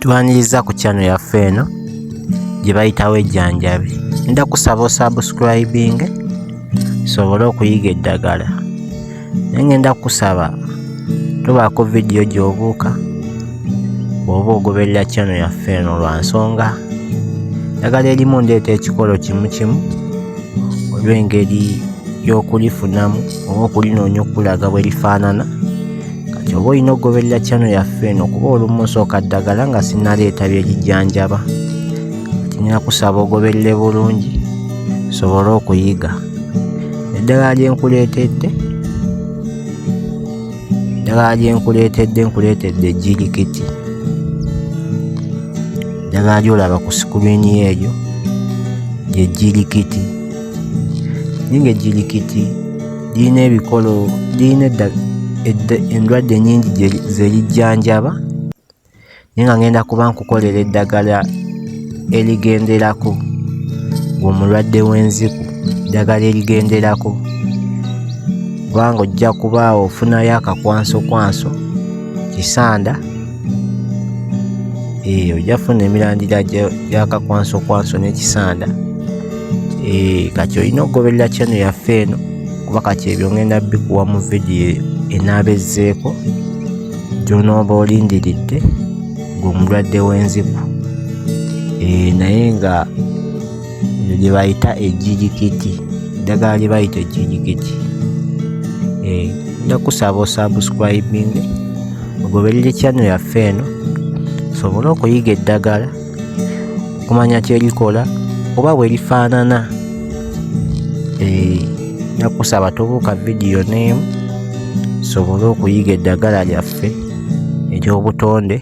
Twaniriza ku channel yaffe eno gye bayitawo Ejjanjabi. Nda kusaba subscribing sobole okuyiga eddagala. Ngenda kusaba tubaako video gy'obuuka bw'oba ogoberera channel yaffe eno lwa nsonga eddagala erimu ndeeta ekikolo kimu kimu olw'engeri y'okulifunamu oba okulinoonya okulaga bwe lifaanana. Kati oba olina okugoberera channel yaffe eno kuba olumu nsooka ddagala nga sinnaleeta by'egijjanjaba. Kati ngenda kusaba ogoberere bulungi sobole okuyiga. Eddagala lye nkuleetedde jirikiti. Eddagala ly'olaba ku sikuriini eyo ye jirikiti. Ninga ejirikiti lirina ebikolo, lirina endwadde nnyingi ze lijjanjaba, naye nga ngenda kuba nkukolera eddagala erigenderako ng'omulwadde w'enziku, eddagala erigenderako kubanga ojja kuba ofunayo akakwansokwanso, kisanda. Ojja kufuna emirandira gy'akakwansokwanso n'ekisanda. Kati olina okugoberera channel yaffe eno kuba kati ebyo ngenda bikuwa mu vidiyo enaabezzeeko gy'onooba olindiridde ng'omulwadde w'enziku. Naye nga ebyo gye bayita ejirikiti, eddagala lye bayita ejirikiti. Nja kusaba osubscribing ogoberere channel yaffe eno sobole okuyiga eddagala, okumanya kye likola oba bwe lifaanana. Nja kusaba tobuuka vidiyo n'emu sobole okuyiga eddagala lyaffe ery'obutonde.